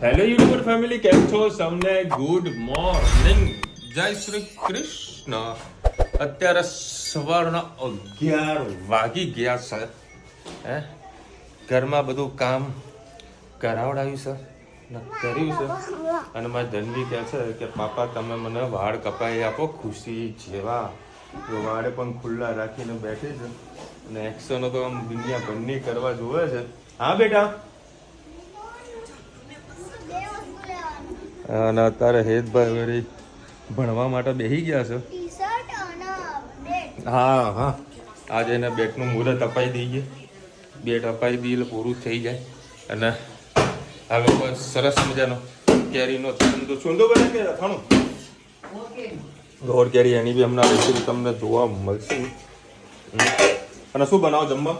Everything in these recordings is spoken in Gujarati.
હેલો યુટ્યુબર ફેમિલી, કેમ છો? સૌને ગુડ મોર્નિંગ, જય શ્રી કૃષ્ણ. અત્યારે સવારના 11 વાગી ગયા છે. હે, ઘરમાં બધું કામ કરાવડાવ્યું છે ને કર્યું છે. અને મારી ધનવી કહે છે કે પાપા તમે મને વાળ કપાઈ આપો ખુશી જેવા. તો વાળે પણ ખુલ્લા રાખીને બેઠી છે અને એક્શનો તો આમ દુનિયાભરની કરવા જોવે છે. હા બેટા. અને અત્યારે હેતભાઈ વળી ભણવા માટે બેસી ગયા છે. હા હા, આજે એને બેટનું મુહૂર્ત અપાઈ દઈએ. બેટ અપાઈ દઈએ એટલે પૂરું થઈ જાય. અને આ લોકો સરસ મજાનો કેરીનો છૂંદો બને કે અથાણું ગોળ કેરી, એની બી હમણાં રેસીપી તમને જોવા મળશે. અને શું બનાવો જમવા?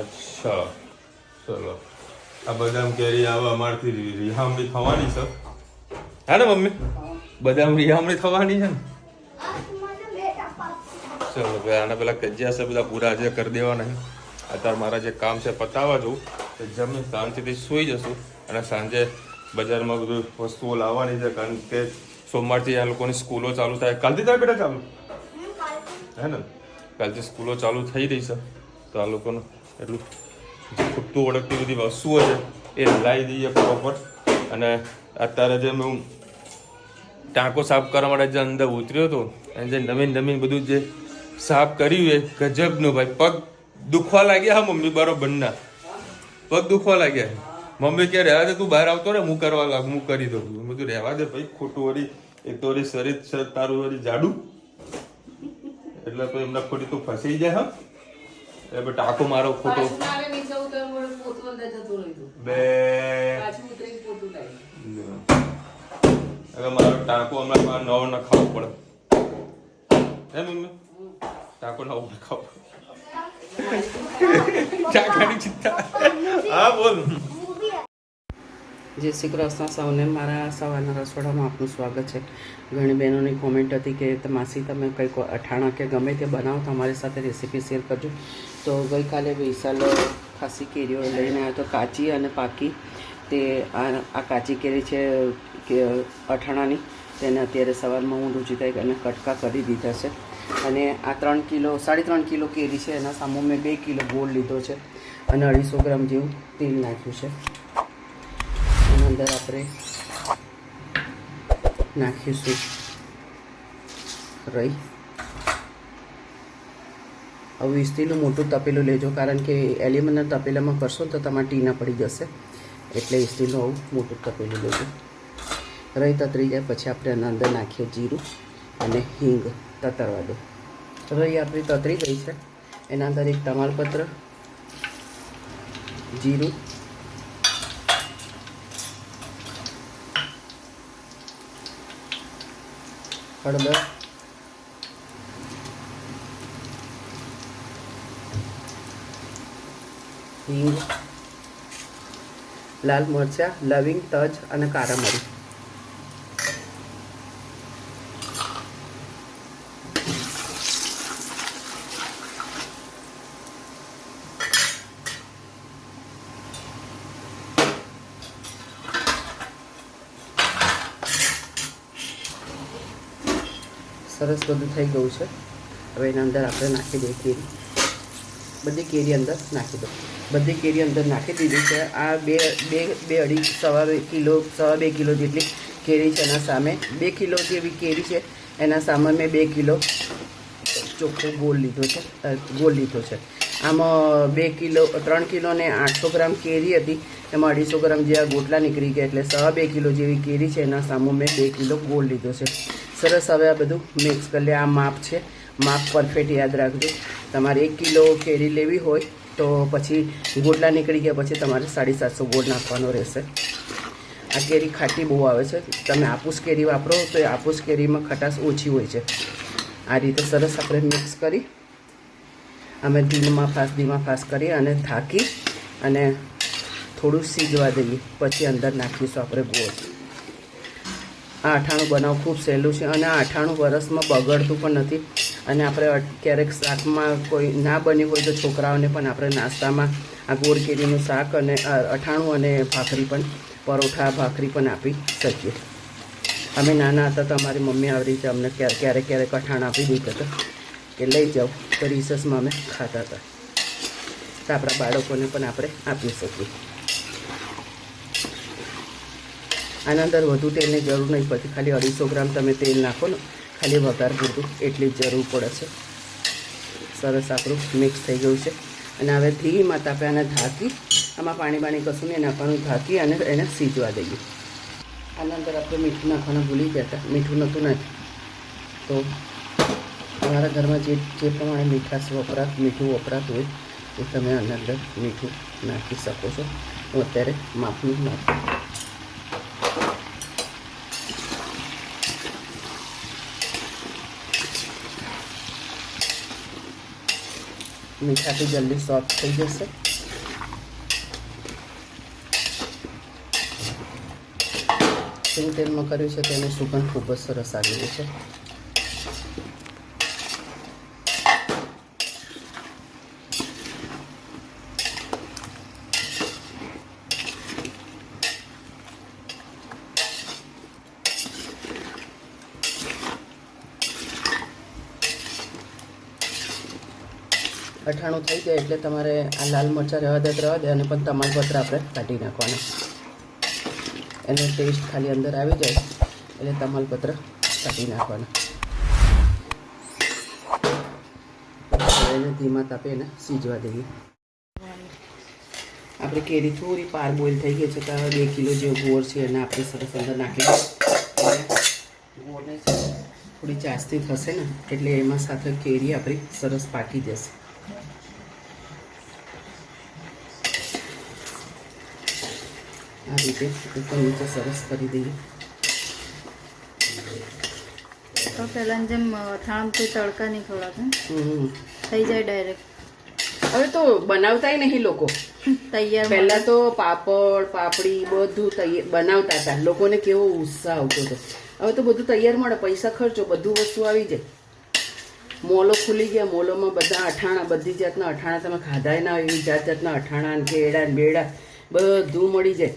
અચ્છા, ચલો. આ બદામ કેરી આવે અમારથી રિહામણી થવાની છે. હા ને મમ્મી? બદામ રિહામણી થવાની છે ને? ચલો ભાઈ, આના પેલા કજિયા છે બધા પૂરા આજે કરી દેવાના છે. અત્યારે મારા જે કામ છે પતાવવા જવું, જમી શાંતિથી સૂઈ જશું. અને સાંજે બજારમાં બધું વસ્તુઓ લાવવાની છે, કારણ કે સોમવારથી આ લોકોની સ્કૂલો ચાલુ થાય. કાલથી થાય બેટા ચાલુ? હે ને, કાલથી સ્કૂલો ચાલુ થઈ રહી છે. તો આ લોકોનું એટલું ખૂટતું ઓળખતી બધી વસ્તુઓ છે એ લાવી દઈએ પ્રોપર. અને અત્યારે જે હું ટાંકો સાફ કરવા માટે જે અંદર ઉતર્યો હતો, અને જે નવીન બધું જે સાફ કર્યું એ ગજબનું ભાઈ. પગ દુખવા લાગ્યા. હા મમ્મી, બરોબરના પગ દુખવા લાગ્યા. મમ્મી કે રહેવા દે, તું બહાર આવતો ને, હું કરવા લાગ, હું કરી દઉં. બધું રહેવા દે ભાઈ, ખોટું વળી એક તો વળી શરીર તારું વળી જાડું, એટલે તો એમના ખોટી તું ફસી જાય. હા, એટલે ટાંકો મારો ખોટો બે મારો ટાંકો હમણાં નવો નખાવો પડે. હે મમ્મી? ટાંકો નવો નખાવો ટાંકાની ચિંતા. હા બોલ. જય શ્રી કૃષ્ણ સૌને. મારા સવારના રસોડામાં આપનું સ્વાગત છે. ઘણી બહેનોની કોમેન્ટ હતી કે માસી તમે કંઈક અઠાણા કે ગમે તે બનાવો તો અમારી સાથે રેસીપી શેર કરજો. તો ગઈકાલે વિશાલ ખાસી કેરીઓ લઈને આવ્યો તો, કાચી અને પાકી. તે આ કાચી કેરી છે કે અઠાણાની, તેને અત્યારે સવારમાં હું રૂચિતા અને કટકા કરી દીધા છે. અને આ 3.5 કિલો કેરી છે, એના સામે મેં 2 કિલો ગોળ લીધો છે અને 250 ગ્રામ જેવું તેલ નાખ્યું છે. એની અંદર આપણે નાખીશું રહી. હવે સ્ટીલનું મોટું તપેલું લેજો, કારણ કે એલ્યુમિનિયમ તપેલામાં કરશો તો તમારે ટીના પડી જશે, એટલે સ્ટીલનું આવું મોટું તપેલું લેજો. રહી તતરી જાય પછી આપણે એના અંદર નાખીએ જીરું અને હિંગ તતરવા દો. રહી આપણી તતરી ગઈ છે, એના અંદર એક તમાલપત્ર, જીરું, હળદર, હિંગ, લાલ મરચાં, લવિંગ, તજ અને કાળા મરી. સરસ બધું થઈ ગયું છે. હવે એના અંદર આપણે નાખી દઈએ કેરી. બધી કેરી અંદર નાખી દો. બધી કેરી અંદર નાખી દીધી છે. આ સવા બે કિલો જેટલી કેરી છે. એના સામે 2 કિલો જેવી કેરી છે, એના સામે મેં 2 કિલો ચોખ્ખો ગોળ લીધો છે. આમાં 3 કિલો ને 800 ગ્રામ કેરી હતી, એમાં 250 ગ્રામ જેવા ગોટલા નીકળી ગયા, એટલે 2.5 કિલો જેવી કેરી છે. એના સામે મેં 2 કિલો ગોળ લીધો છે. સરસ. હવે આ બધું મિક્સ કરી લે. આ માપ છે, માપ પરફેક્ટ યાદ રાખજો. તમારે 1 કિલો કેરી લેવી હોય તો પછી ગોટલા નીકળી ગયા પછી તમારે 750 ગોળ નાખવાનો રહેશે. આ કેરી ખાટી બહુ આવે છે. તમે આपूસ કેરી વાપરો તો એ આपूસ કેરીમાં ખટાશ ઓછી હોય છે. આ રીતે સરસ આપણે મિક્સ કરી અમે ધીમા ફાસ કરી અને ઢાંકી અને થોડું સીજવા દઈએ. પછી અંદર નાખીશું આપણે ગોળ. આ અઠાણું બનાવવું ખૂબ સહેલું છે અને આ અઠાણું વરસમાં બગડતું પણ નથી. અને આપણે ક્યારેક શાકમાં કોઈ ના બન્યું હોય તો છોકરાઓને પણ આપણે નાસ્તામાં આ ગોળ કેરીનું શાક અને અઠાણું અને ભાખરી પણ પરોઠા ભાખરી પણ આપી શકીએ. અમે નાના હતા તો અમારી મમ્મી આવી રીતે અમને ક્યારેક અઠાણ આપી દીધા હતા કે લઈ જાઓ, તો રિસેસમાં અમે ખાતા હતા. તો આપણા બાળકોને પણ આપણે આપી શકીએ. આના અંદર વધુ તેલની જરૂર નહીં પડતી, ખાલી 250 ગ્રામ તમે તેલ નાખો ને, ખાલી વઘાર પૂરતું એટલી જ જરૂર પડે છે. સરસ આપણું મિક્સ થઈ ગયું છે. અને હવે ધીમા તાપે આને ઢાંકી, આમાં પાણી કશું નહીં નાખવાનું, ઢાંકી અને એને સીજવા દઈએ. આના અંદર આપણે મીઠું નાખવાનું ભૂલી ગયા હતા, મીઠું નહોતું નાખ્યું. તો તમારા ઘરમાં જે પ્રમાણે મીઠું વપરાતું હોય એ તમે આના અંદર મીઠું નાખી શકો છો. હું અત્યારે માપનું નાખું. મીઠાથી જલ્દી સોફ્ટ થઈ જશે. સિંગ તેલમાં કર્યું છે તેની સુગંધ ખૂબ જ સરસ આવી રહી છે. અઠાણું થઈ જાય એટલે તમારે આ લાલ મરચાં રહેવા દે અને પણ તમાલપત્ર આપણે કાઢી નાખવાના. એનો ટેસ્ટ ખાલી અંદર આવી જાય એટલે તમાલપત્ર કાઢી નાખવાના. એને ધીમા તાપે એને સીજવા દઈએ. આપણે કેરી થોડી પાર બોઇલ થઈ ગઈ છે તો 2 કિલો જેવો ગોળ છે એને આપણે સરસ અંદર નાખી દઈએ. ગોળને થોડી ચાસતી થશે ને એટલે એમાં સાથે કેરી આપણી સરસ પાકી જશે. આ રીતે ઉપર નીચે સરસ કરી દઈએ. તો પહેલાં જેમ અથાણું તડકા નહીં ખવડાવતા, થઈ જાય ડાયરેક્ટ. હવે તો બનાવતાય નહીં લોકો. તૈયાર પહેલા તો પાપડ પાપડી બધું બનાવતા હતા. લોકોને કેવો ઉત્સાહ આવતો હતો. હવે તો બધું તૈયાર મળે, પૈસા ખર્ચો, બધું વસ્તુ આવી જાય. મોલો ખુલી ગયા, મોલોમાં બધા અઠાણા, બધી જાતના અઠાણા તમે ખાધાય ના એવી જાતના અઠાણા, કેળા ને બેડા બધું મળી જાય.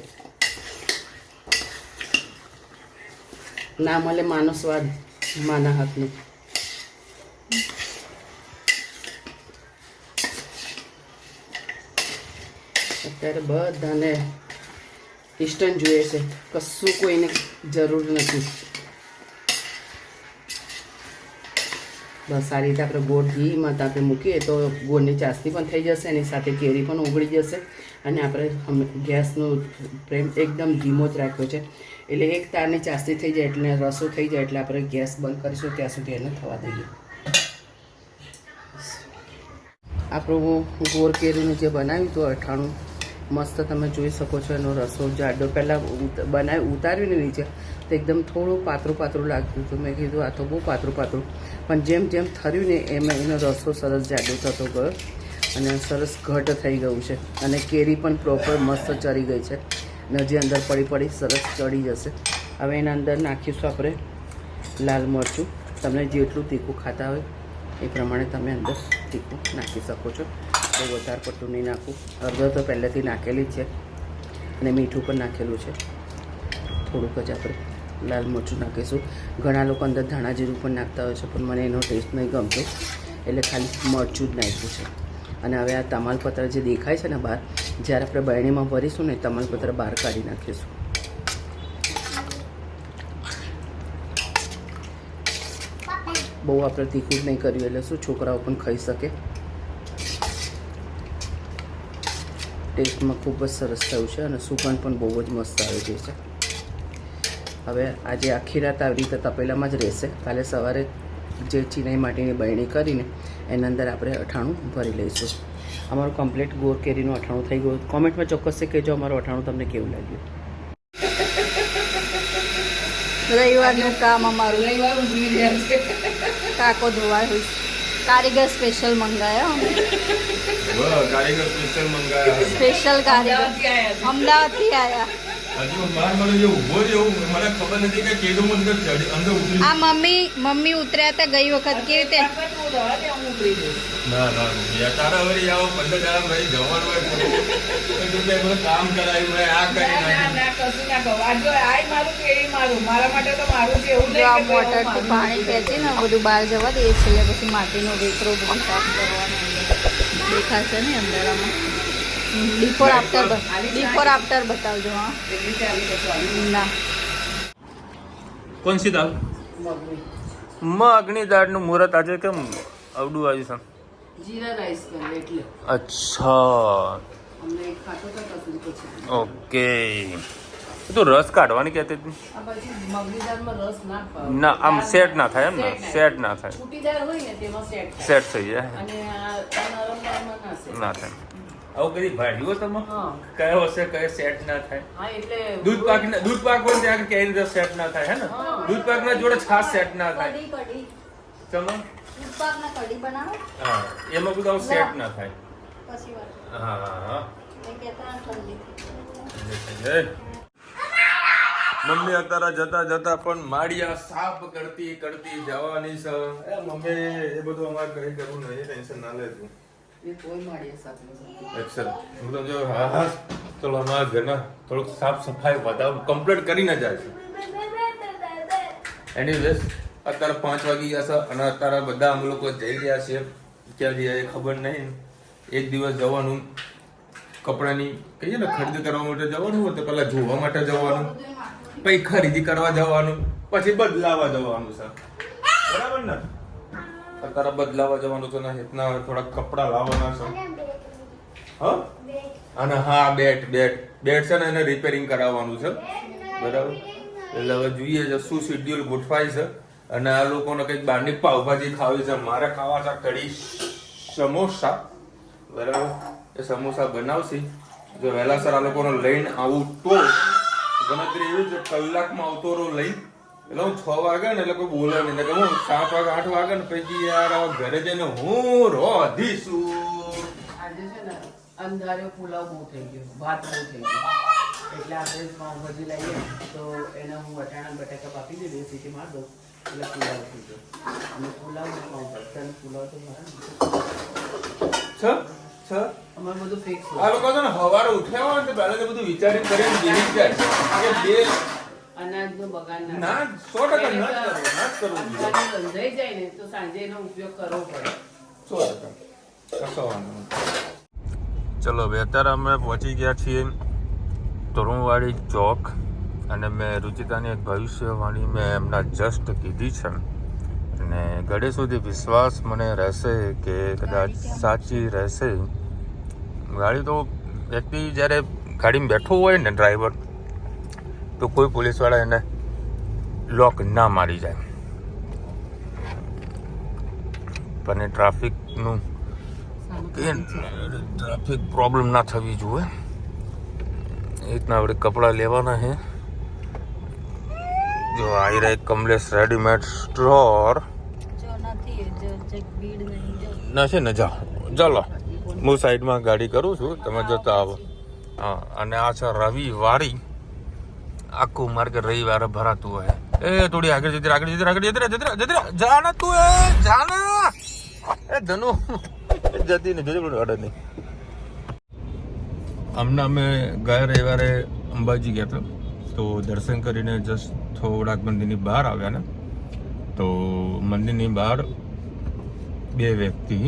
ના મળે માનો સ્વાદ માના હાથનો. અત્યારે બધાને ઇન્સ્ટન્ટ જોઈએ છે, કશું કોઈને જરૂર નથી. બસ આ રીતે આપણે ગોળ ઘીમાં તાપે મૂકીએ તો ગોળની ચાસણી પણ થઈ જશે, એની સાથે કેરી પણ ઉગળી જશે. અને આપણે ગેસનો ફ્લેમ એકદમ ધીમો જ રાખ્યો છે, એટલે એક તારની ચાસણી થઈ જાય એટલે રસો થઈ જાય એટલે આપણે ગેસ બંધ કરીશું, ત્યાં સુધી એને થવા દઈએ. આપણું ગોળ કેરીનું જે બનાવ્યું હતું અઠાણું મસ્ત તમે જોઈ શકો છો. એનો રસો જાડો પહેલાં ઉતાર્યું ને નીચે તો એકદમ થોડું પાતળું લાગતું હતું. મેં કીધું આ તો બહુ પાતળું, પણ જેમ જેમ થર્યું ને એમાં એનો રસો સરસ જાડો થતો ગયો અને સરસ ઘટ થઈ ગયું છે. અને કેરી પણ પ્રોપર મસ્ત ચડી ગઈ છે અને હજી અંદર પડી સરસ ચડી જશે. હવે એના અંદર નાખીશું આપણે લાલ મરચું. તમને જેટલું તીખું ખાતા હોય એ પ્રમાણે તમે અંદર તીખું નાખી શકો છો. બહુ વધારે પડતું નહીં નાખવું. હળદર તો પહેલેથી નાખેલી જ છે અને મીઠું પણ નાખેલું છે. થોડુંક જ આપણે લાલ મરચું નાખીશું. ઘણા લોકો અંદર ધાણા જીરું પણ નાખતા હોય છે, પણ મને એનો ટેસ્ટ નહીં ગમતો એટલે ખાલી મરચું જ નાખ્યું છે. અને હવે આ તમાલપત્ર જે દેખાય છે ને બહાર, જ્યારે આપણે બરણીમાં ભરીશું ને તમાલપત્ર બહાર કાઢી નાખીશું. બહુ આપણે તીખું જ નહીં કર્યું એટલે શું છોકરાઓ પણ ખાઈ શકે. ટેસ્ટમાં ખૂબ જ સરસ થયું છે અને સુગંધ પણ બહુ જ મસ્ત આવી ગઈ છે. હવે આજે આખી રાત આવી રીતે તપેલામાં જ રહેશે. કાલે સવારે જે ચીનાઈ માટીની બરણી કરીને એના અંદર આપણે અઠાણું ભરી લઈશું. અમારું કમ્પ્લીટ ગોળ કેરીનું અઠાણું થઈ ગયું. કોમેન્ટમાં ચોક્કસ કહેજો અમારું અઠાણું તમને કેવું લાગ્યું. રવિવારનું કામ અમારું કાકો ધોવાય. કારીગર સ્પેશિયલ મંગાયા. કારીગર સ્પેશિયલ મંગાયા. સ્પેશિયલ કારીગર અમદાવાદથી આવ્યા. હજુ બહાર મને જે ઊભો રહ્યો મને ખબર નથી કે કેદું અંદર અંદર ઉતરી. આ મમ્મી ઉતર્યા હતા ગઈ વખત કેવી રીતે ના તારા વળી આવો 15 દાડા રહી જવાનું હોય તું તે બધું કામ કરાયું મેં આ કરી મોટરથી પાણી ખેંચે ને બધું બહાર જવા દે છેલ્લે પછી માટીનો વેકરો બધું સાફ કરવાનો દેખાશે ને અંદર આમાં બિફોર આફ્ટર બતાવજો. હા ના કોણ સી દાળ? મગની દાળનું મુહૂર્ત આજે કેમ અવડું આવ્યું છે? જીરા રાઈસ કરે એટલે અચ્છા અમને એક ખાતો તો પસંદ પછી ઓકે. તું રસ કાઢવાની કહેતી હતી? આ પછી મગની દાળમાં રસ ના પાવ ના આમ સેટ ના થાય એમ ને? સેટ ના થાય, છૂટી દાળ હોય ને તેમાં સેટ સેટ થઈ જાય અને આ નરમ દાળમાં ના સેટ ના થાય. આવું કદી ભાડ્યું તમે? હા કયો હશે કયો સેટ ના થાય? હા એટલે દૂધ પાક પણ ત્યાં કેરી રસ સેટ ના થાય હે ને? દૂધ પાક ના જોડે છાશ સેટ ના થાય. કઢી ચલો દૂધપાકના કઢી બનાવો હા એમાં બધું આવું સેટ ના થાય. પછી વાત હા એ કહેતા ઠંડી મમ્મી અત્યારે જતા જતા પણ માળિયા સાફ કરતી જવાની છે. એ મમ્મી એ બધું અમારે કઈ કરવું નહીં, ટેન્શન ના લેતું. એ કોઈ માળીએ સાચું એક્સેલ હું તો જો હા ચલો અમારા ઘરના થોડુંક સાફ સફાઈ વધારે કમ્પ્લીટ કરીને જાય છે. એનીવેઝ અત્યારે 5 વાગી ગયા છે અને અત્યારે બધા અમે લોકો જઈ રહ્યા છીએ. ક્યાં જઈએ એ ખબર નહીં. એક દિવસ જવાનું કપડાની કહીએ ને ખરીદી કરવા માટે જવાનું હોય તો પહેલા જોવા માટે જવાનું, પછી ખરીદી કરવા જવાનું, પછી બદલાવા જવાનું છે. બરાબર ને? અત્યારે બદલાવા જવાનું છે ને એટલા થોડા કપડા લાવવાના છે. હા અને હા બેટ છે ને એને રિપેરિંગ કરાવવાનું છે. બરાબર એટલે હવે જોઈએ છે શું શેડ્યુલ ગોઠવાય છે. અને આ લોકોને કંઈક બહારની પાવભાજી ખાવી છે, મારે ખાવા છે કઢી સમોસા. બરાબર એ સમોસા બનાવશે. જો વહેલાસર આ લોકોને લઈને આવું તો ગણતરી એવી છે કલાકમાં આવતો રહો લઈ એટલે હું 6 વાગે ને એટલે કોઈ બોલે નહીં કે હું 7 વાગે 8 વાગે ને પછી યાર ઘરે જઈને હું રોધીશું. આજે છે ને અંધાર્યો પુલાવ બહુ થઈ ગયો, ભાત બહુ થઈ ગયો એટલે આપણે પાઉંભાજી લઈએ તો એને હું વટાણા બટાકા કાપી દઈએ, સીટી માર દઉં એટલે પુલાવ થઈ ગયો. અને પુલાવ ને પાઉંભાજી પુલાવ તો અમારે બધું ફિક્સ. આ લોકો છે ને સવારે ઉઠ્યા હોય ને પહેલા તો બધું વિચારી કરીને બેસી જાય કે બે અનાજનો બગાડ ના 100% ના જ કરવું બંધાઈ જાય ને તો સાંજે એનો ઉપયોગ કરવો પડે 100%. કશો વાંધો નહીં. ચલો હવે અત્યારે અમે પહોંચી ગયા છીએ તોરણવાડી ચોક અને મેં રુચિતાની એક ભવિષ્યવાણી મેં એમના જસ્ટ કીધી છે અને ઘડે સુધી વિશ્વાસ મને રહેશે કે કદાચ સાચી રહેશે. ગાડી તો વ્યક્તિ જ્યારે ગાડીમાં બેઠો હોય ને ડ્રાઈવર તો કોઈ પોલીસવાળા એને લોક ના મારી જાય. પણ એ ટ્રાફિકનું ટ્રાફિક પ્રોબ્લેમ ના થવી જોઈએ. એ રીતના આપણે કપડાં લેવાના છે. જો આવી રહ્યા કમલેશ રેડીમેડ સ્ટોર ના છે ને ચાલો હું સાઈડમાં ગાડી કરું છું, તમે જતા આવો. હા અને આ છે રવિવારી. આખું માર્કેટ રવિવારે ભરાતું હોય. એ થોડી આગળ જતી જાના તું એ જાના એ ધનુ જતી ને જોજે પણ અડે નહીં. હમણાં અમે ગયા રવિવારે અંબાજી ગયા હતા તો દર્શન કરીને જસ્ટ થોડાક મંદિરની બહાર આવ્યા ને તો મંદિરની બહાર 2 વ્યક્તિ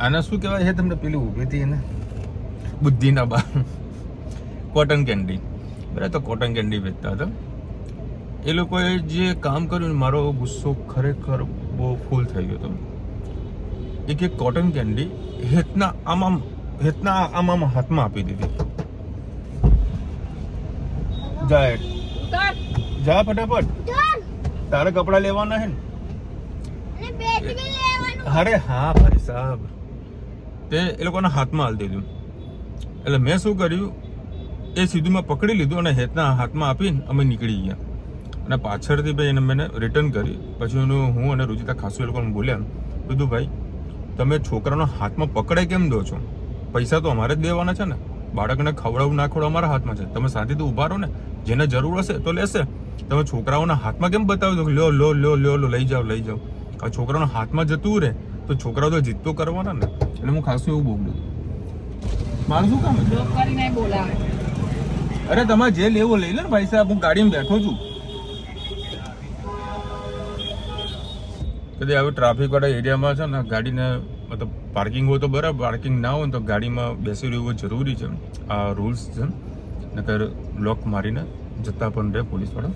આના શું કહેવાય છે તમને પેલી ઊભી હતી એને બુદ્ધિના બા કોટન કેન્ડી બરાબર તો કોટન કેન્ડી વેચતા હતા. એ લોકોએ જે કામ કર્યું મારો ગુસ્સો ખરેખર બહુ ફૂલ થઈ ગયો હતો. એક કોટન કેન્ડી હેતના આમ હાથમાં આપી દીધી. જા ફટાફટ તારે કપડા લેવાના હે ને. અરે હા ભાઈ સાહેબ તે એ લોકોના હાથમાં હાલ દીધું. એટલે મેં શું કર્યું એ સીધું મેં પકડી લીધું અને હેતના હાથમાં આપીને અમે નીકળી ગયા. અને પાછળથી ભાઈ એને મેં રિટર્ન કરી. પછી હું અને રુચિતા ખાસું એ લોકોને બોલ્યા કીધું ભાઈ તમે છોકરાનો હાથમાં પકડે કેમ દો છો? પૈસા તો અમારે જ દેવાના છે ને. બાળકને ખવડાવવું ના ખવડાવવું અમારા હાથમાં છે. તમે શાંતિથી ઊભા રહો ને, જેને જરૂર હશે તો લેશે. તમે છોકરાઓના હાથમાં કેમ બતાવી દો લ્યો લો લો લ્યો લો લઈ જાઓ લઈ જાઓ? આ છોકરાઓના હાથમાં જતું રહે તો છોકરાઓ તો જીત તો કરવાના ને. એટલે હું ખાસું એવું બોલું. મારું શું કામ છે? કરીને બોલાવે. અરે તમારે જે લેવો લઈ લે ને ભાઈ સાહેબ, હું ગાડીમાં બેઠો છું. કદી આવી ટ્રાફિક વાળા એરિયામાં છે ને ગાડીને મતલબ પાર્કિંગ હોય તો બરાબર, પાર્કિંગ ના હોય તો ગાડીમાં બેસી રહેવું જરૂરી છે. આ રૂલ્સ છે. નકર લોક મારીને જતા પણ રહે પોલીસવાળા.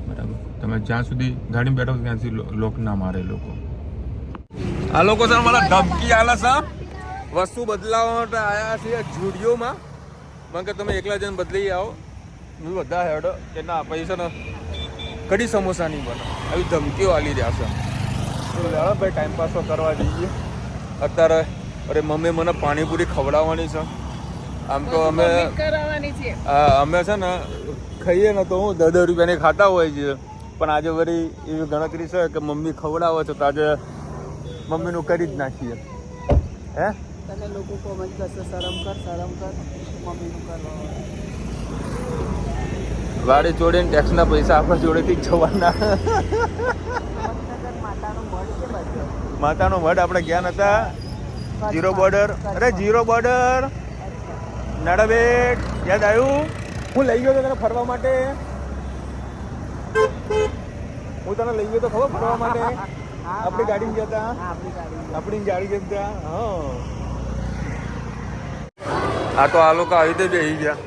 બરાબર, તમે જ્યાં સુધી ગાડીમાં બેઠો ત્યાં સુધી લોક ના મારે લોકો. આ લોકો છે મારા ધમકી આલા છે, વસ્તુ બદલાવવા માટે આવ્યા છીએ જુડિયોમાં. મને કે તમે એકલા જઈને બદલી આવો. બધા હેડો કે ના પૈસા ને કડી સમોસા નહીં બને, આવી ધમકીઓ આલી રહ્યા છે. ભાઈ ટાઈમ પાસ કરવા જઈએ અત્યારે. અરે મમ્મી મને પાણીપુરી ખવડાવવાની છે. આમ તો અમે છે ને ખાઈએ ને તો હું 10 રૂપિયાની ખાતા હોય છે, પણ આજે વળી એવી ગણતરી છે કે મમ્મી ખવડાવે છે તો આજે મમ્મીનું કરી જ નાખીએ. હે તને લોકો કોમેન્ટ કરશે શરમ કર મમ્મીનું કરવા. વાડી ચોડીને ટેક્સના પૈસા આપણા જોડેથી જવાના. માતાનો મઢ આપણે ગયા નતા. ઝીરો બોર્ડર, અરે ઝીરો બોર્ડર નાડાબેટ યાદ આવ્યું? હું લઈ ગયો તો તને ફરવા માટે. હું તને લઈ ગયો તો ખબર ફરવા માટે. આપણી ગાડી જતા, આપણી ગાડી જતા. હા તો આ લોકો આવી રીતે બેસી ગયા.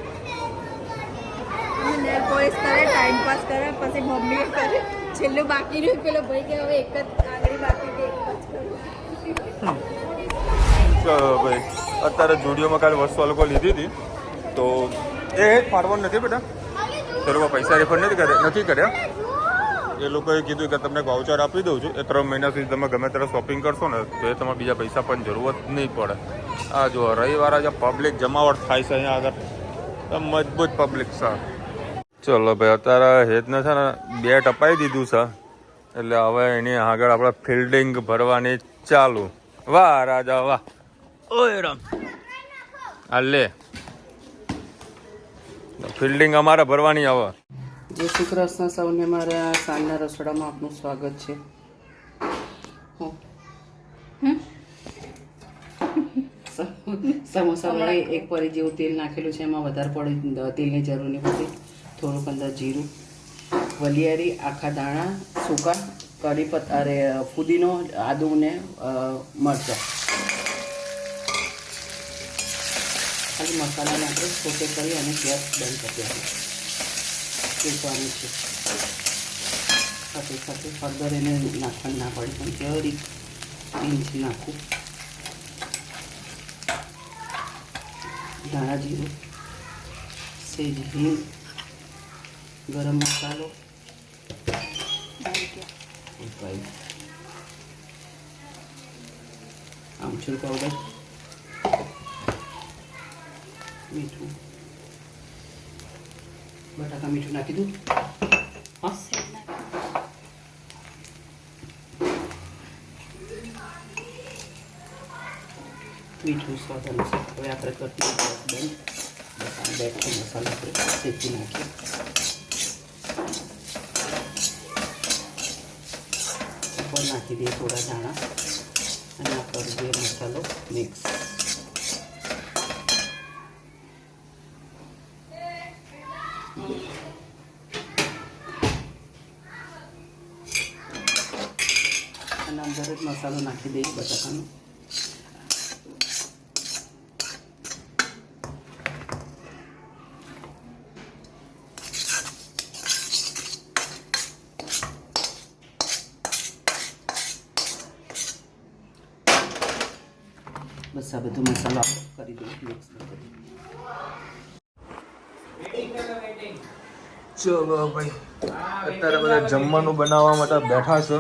પોલીસ કરે, ટાઈમ પાસ કરે, પછી મમ્મી કરે. છેલ્લું બાકી રહ્યું પેલો ભાઈ કે હવે એક જ આગળ બાકી કે એક જ કરું. ચલો ભાઈ, અત્યારે જુડિયોમાં કાલે વસ્તુ આ લોકો લીધી હતી તો એ ફાળવાનું નથી બેટા. તે લોકો પૈસા રિફંડ નથી કર્યા. એ લોકોએ કીધું કે તમને વાઉચર આપી દઉં છું, એ 3 મહિના સુધી તમે ગમે ત્યારે શોપિંગ કરશો ને તો એ તમારે બીજા પૈસા પણ જરૂરત નહીં પડે. આ જો રવિવારે જે પબ્લિક જમાવટ થાય છે અહીંયા આગળ, મજબૂત પબ્લિક છે. ચલો ભાઈ, અત્યારે હેતને છે ને બેટ અપાઈ દીધું છે એટલે હવે એની આગળ આપણે ફિલ્ડિંગ ભરવાની ચાલુ. વાહ રાજા વાહ. ઓય રામ, આ લે ફિલ્ડિંગ અમારે ભરવાની આવે. જય શ્રી કૃષ્ણ સૌને, મારા સાંજના રસોડામાં આપનું સ્વાગત છે. સમોસામાં એક પરી જેવું તેલ નાખેલું છે, એમાં વધારે પડે તેલની જરૂર નહીં પડતી. થોડુંક અંદર જીરું, વલિયારી, આખા દાણા, સૂકા કઢી પત્તા, અરે ફુદીનો, આદુ ને મરચાં. ખાલી મસાલાને આપણે સોતે કરી અને ગેસ બંધ કરી શેકવાનું છે. સાથે સાથે હળદર એને નાખવાની ના પડે, પણ જરીક પિંચ નાખું. ધાણા જીરું, સેજ હિંગ, ગરમ મસાલો, આમચૂર પાવડર, મીઠું, બટાકા મીઠું નાખી દઉં. મીઠું સ્વાદ અનુસાર. હવે આપણે કરતી બંધ. બસ આ બેઠો મસાલો આપણે શેકી નાખીએ. ઉપર નાખી દઈએ થોડા દાણા અને આ કરી દઈએ મસાલો મિક્સ. અને અંદર જ મસાલો નાખી દઈએ બટાકાનો. બસ આ બધું મસાલો કરી દઈએ મિક્સ કરી. ચલો ભાઈ, અત્યારે બધા જમવાનું બનાવવા માટે બેઠા છે.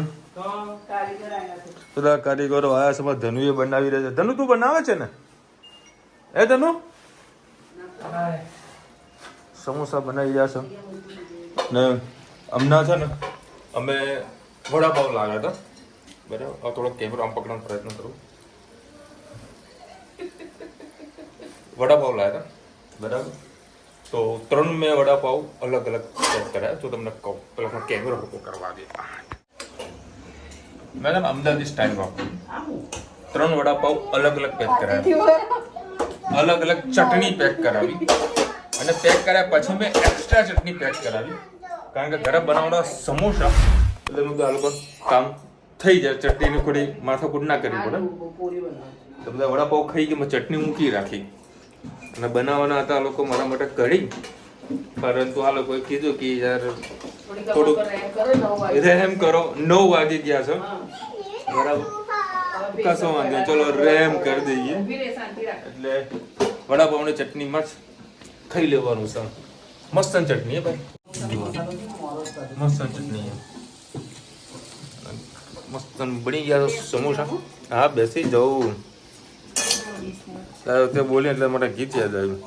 બધા કારીગરો આવ્યા છે. ધનુએ બનાવી રહ્યા છે. ધનુ તું બનાવે છે ને? એ ધનુ સમોસા બનાવી રહ્યા છે ને હમણાં છે ને અમે વડાપાવ લાવ્યા હતા. બરાબર, થોડો કેમેરો આમ પકડવાનો પ્રયત્ન કરું. વડાપાવ લાવ્યા હતા બરાબર. તો 3 મેં વડાપાવ અલગ અલગ પેક કર્યા. તો તમને કહું, પેલા કેમેરો હકો કરવા દે. મેં છે ને અમદાવાદી સ્ટાઇલ વાપરી. 3 વડાપાવ અલગ અલગ પેક કરાયા, અલગ અલગ ચટણી પેક કરાવી, અને પેક કર્યા પછી મેં એક્સ્ટ્રા ચટણી પેક કરાવી, કારણ કે ઘરે બનાવવાના સમોસા એટલે મેં આ લોકો કામ થઈ જાય, ચટણીની થોડી માથાકૂટ ના કરવી પડે. તો બધા વડાપાવ ખાઈ ગયા, મેં ચટણી મૂકી રાખી અને બનાવવાના હતા આ લોકો મારા માટે કઢી, પરંતુ આ લોકોએ કીધું કે યાર થોડુંક રેમ કરો, 9 વાગી ગયા છે બરાબર, કશો વાંધો નહીં, ચલો રેમ કરી દઈએ. એટલે વડાપાવની ચટણીમાં જ ખાઈ લેવાનું છે. મસ્ત ચટણી હે ભાઈ, મસ્ત ચટણી મસ્ત બની ગયા સમોસા. હા બેસી જાઉં તે બોલી એટલે મને ગીત યાદ આવ્યું.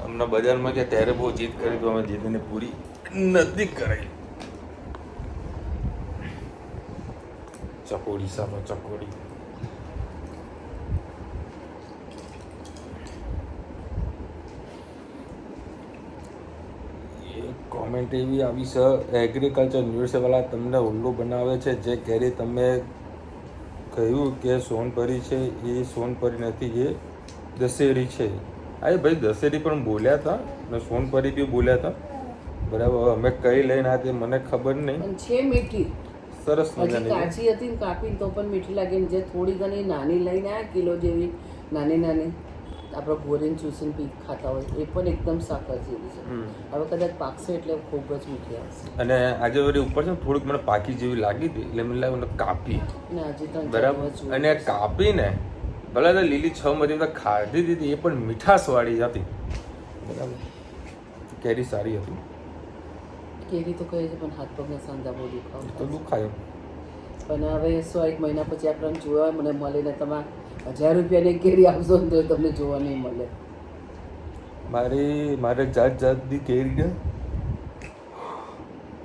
હમણાં બજારમાં ગયા ત્યારે બહુ જીદ કરી, તો અમે જીદને પૂરી નથી કરાઈ. ચકોડી સારો ચકોડી. કોમેન્ટ એવી આવી છે, એગ્રીકલ્ચર ન્યૂઝવાળા તમને ઉલ્લુ બનાવે છે. જે કેરી તમે કહ્યું કે સોનપરી છે, એ સોનપરી નથી, એ દશેરી છે. અરે ભાઈ દશેરી પણ બોલ્યા હતા ને સોનપરી બી બોલ્યા હતા બરાબર. અમે કઈ લઈને આ તે મને ખબર નહીં, છે મીઠી સરસ હજી મજાની. કાચી હતી ને કાપીને તો પણ મીઠી લાગે ને જે થોડી ઘણી નાની લઈને આ કિલો જેવી નાની નાની આપણે ગોરીને ચૂસીને પી ખાતા હોય એ પણ એકદમ સાકર જેવી છે. હવે કદાચ પાકશે એટલે ખૂબ જ મીઠી આવશે. અને આજે વળી ઉપર છે ને થોડીક મને પાકી જેવી લાગી હતી એટલે મને લાગ્યું કાપી ને હજી તો બરાબર. અને કાપીને ભલે તો લીલી 6 મધી ખાધી દીધી, એ પણ મીઠાશ વાળી હતી બરાબર. કેરી સારી હતી. કેરી તો કહે છે પણ હાથ પગના સાંધા બહુ દુખાવ તો દુખાયો. પણ હવે 1 મહિના પછી આપણને જોવા મને મળે ને તમે 1000 રૂપિયાની કેરી આપશો ને તો તમને જોવા નહીં મળે. મારે જાત જાતની કેરી ને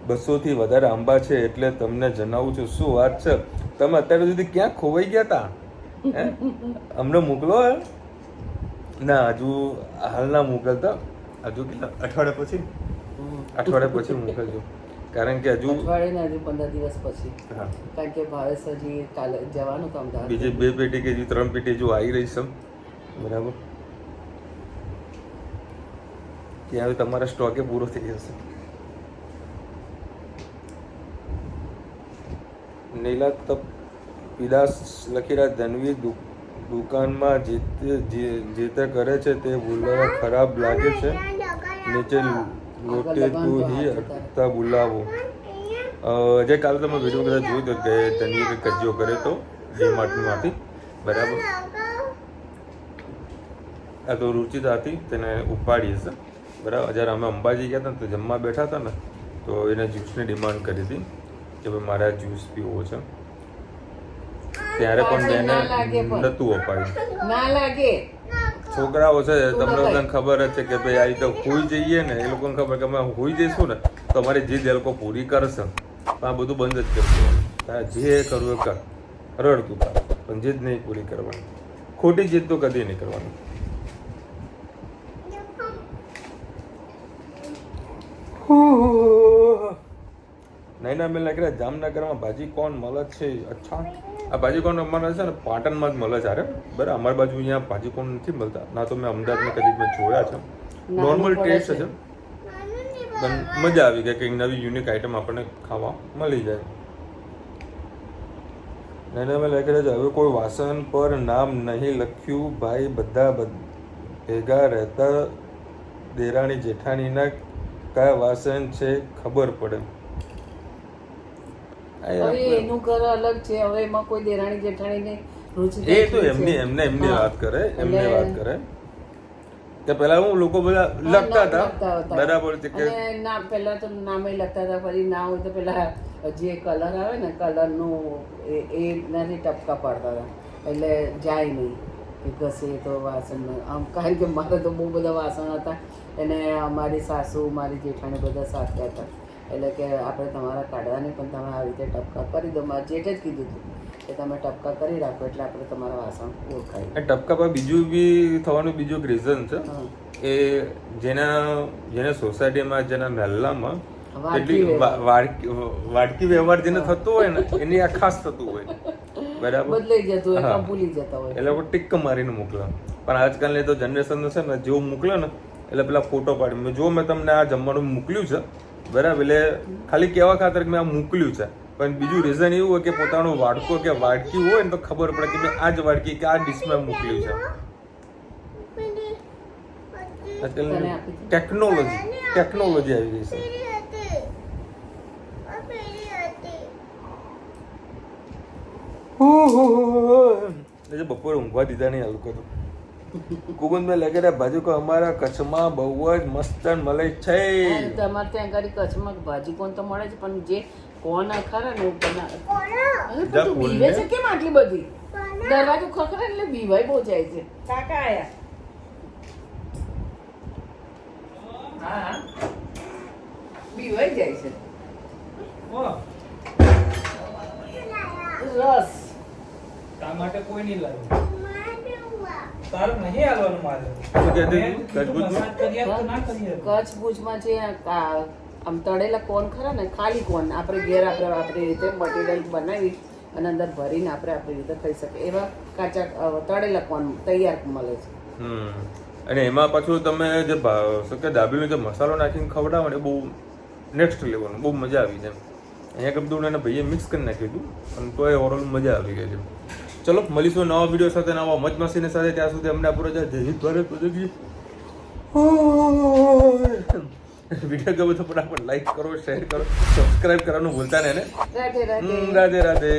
200 થી વધારે આંબા છે, એટલે તમને જણાવું છું. શું વાત છે, તમે અત્યાર સુધી ક્યાં ખોવાઈ ગયા હતા? અમને મોકલો ના, હજુ હાલ ના મોકલતા, હજુ કેટલા અઠવાડિયા પછી મોકલજો, કારણ કે હજુ અઠવાડિયે હજુ 15 દિવસ પછી. હા, કારણ કે ભાવેશ હજી કાલે જવાનું તો અમદાવાદ. બીજી 2 પેટી કે 3 પેટી જો આવી રહી છે બરાબર. ત્યાં તમારા સ્ટોકે પૂરો થઈ જશે. નીલા તપ પીદાસ લખી રહ્યા, ધનવી દુકાનમાં જે તે કરે છે તે બોલાવા ખરાબ લાગે છે. નીચે લોટે તું હી અટકતા બોલાવો. જે કાલે તમે વિડીયો કદાચ જોયું તો કે ધનવી કજ્જો કરે તો ડીમાર્ટમાંથી બરાબર. આ તો રુચિતા હતી, તેને ઉપાડી હશે બરાબર. જ્યારે અમે અંબાજી ગયા હતા ને તો જમવા બેઠા હતા ને તો એને જ્યુસની ડિમાન્ડ કરી હતી કે ભાઈ મારે આ જ્યુસ પીવો છે. ત્યારે પણ એને નતું અપાયું. ના લાગે છોકરાઓ છે, તમને બધાને ખબર જ છે કે ભાઈ આ રીતે હોઈ જઈએ ને, એ લોકોને ખબર કે અમે હોઈ જઈશું ને તો અમારી જીદ એ લોકો પૂરી કરશે. આ બધું બંધ જ કરશું. જે કરવું એ કર, રડતું કર, પણ જીદ નહીં પૂરી કરવાની. ખોટી જીદ તો કદી નહીં કરવાની. નૈના બેન લાગે જામનગરમાં ભાજી કોણ મળે છે? અચ્છા, આ ભાજી કોણ અમારે છે ને પાટણમાં જ મળે છે. અરે બરાબર, અમારી બાજુ અહીંયા ભાજી કોણ નથી મળતા. ના તો મેં અમદાવાદમાં કદી મેં જોયા છે. નોર્મલ ટેસ્ટ છે, પણ મજા આવી ગઈ, કંઈક નવી યુનિક આઈટમ આપણને ખાવા મળી જાય. નૈના બેન લાગે છે હવે કોઈ વાસણ પર નામ નહીં લખ્યું ભાઈ, બધા ભેગા રહેતા દેરાણી જેઠાણીના કયા વાસણ છે ખબર પડે. હવે એનું ઘર અલગ છે, હવે એમાં કોઈ દેરાણી જેઠાણી રુચિ એ તો એમની વાત કરે, કે પેલા હું લોકો બધા લખતા હતા બરાબર છે કે ના પહેલા તો નામે લખતા હતા, ફરી ના હોય તો પેલા જે કલર આવે ને કલરનું એ નથી ટપકા પાડતા હતા, એટલે જાય નહીં કે ઘસે તો વાસણ આમ. કારણ કે મારે તો બહુ બધા વાસણ હતા, એને અમારી સાસુ મારી જેઠાણી બધા સાથે હતા, એટલે કે આપણે તમારા કાઢવા નહીં પણ તમે આવી રીતે ટપકા કરી દો. મારા જેઠે જ કીધું હતું કે તમે ટપકા કરી રાખો એટલે આપણે તમારા વાસણ ઓળખાય. એ ટપકા પર બીજું બી થવાનું બીજું એક રીઝન છે હા. એ જેના સોસાયટીમાં જેના મહેલામાં વાડકી એટલી વ્યવહાર. વાડકી વ્યવહાર જેને થતો હોય ને એની આ ખાસ થતું હોય બરાબર બદલાઈ જતું હોય હા. કાં ભૂલી જતા હોય. એ લોકો ટીક મારીને મોકલે પણ આજકાલની તો જનરેશન છે ને જેવું મોકલે ને એટલે પેલા ફોટો પાડી જો મેં તમને આ જમવાનું મોકલ્યું છે બરાબર એટલે ખાલી કહેવા ખાતર કે મેં આ મોકલ્યું છે પણ બીજું રીઝન એવું હોય કે પોતાનો વાડકો કે વાડકી હોય ને તો ખબર પડે કે મેં આ જ વાડકી કે આ ડિશમાં મોકલ્યું છે. આજકાલ ટેકનોલોજી આવી ગઈ છે. એટલે બપોરે ઊંઘવા દીધા નહીં આ લોકો તો. કુબંદભાઈ લગે રે બાજુ કો અમારા કચ્છમાં બહુ જ મસ્ત મળે છે. અને તમારે ત્યાં આગળ કચ્છમાં ભાજી કોણ તો મળે છે પણ જે કોણ ખરા ને તું બીવે છે કેમ આટલી બધી? દરવાજો ખખરે એટલે બીવાય બહુ જાય છે. કાકા આયા. હા બીવાય જાય છે. રસ તા માટે કોઈ નહીં લાવ્યું. તારું નહીં આવવાનું મારે. શું કહેતી હતી? કચ્છ મસાજ કરીએ તો ના કરીએ. કચ્છ ભુજમાં જે આમ તળેલા કોણ ખરા ને ખાલી કોણ આપણે ઘેર આપણે આપણી રીતે મટીરિયલ બનાવી અને અંદર ભરીને આપણે આપણી રીતે ખાઈ શકીએ એવા કાચા તળેલા કોણ તૈયાર મળે છે. અને એમાં પાછું તમે જે શું કે દાબેલીનો જે મસાલો નાખીને ખવડાવો ને એ બહુ નેક્સ્ટ લેવલનું બહુ મજા આવી જાય. અહીંયા કે બધું એને ભાઈએ મિક્સ કરી નાખ્યું હતું અને તોય ઓવરઓલ મજા આવી ગઈ છે. ચલો મળીશું નવા વિડીયો સાથે નવા મજ મસીને સાથે. ત્યાં સુધી અમને પૂરો જય ભારત વિડીયો ગમે તો ફટાફટ લાઈક કરો, શેર કરો, સબસ્ક્રાઇબ કરવાનું ભૂલતા નહીં. રાધે રાધે. રાધે રાધે.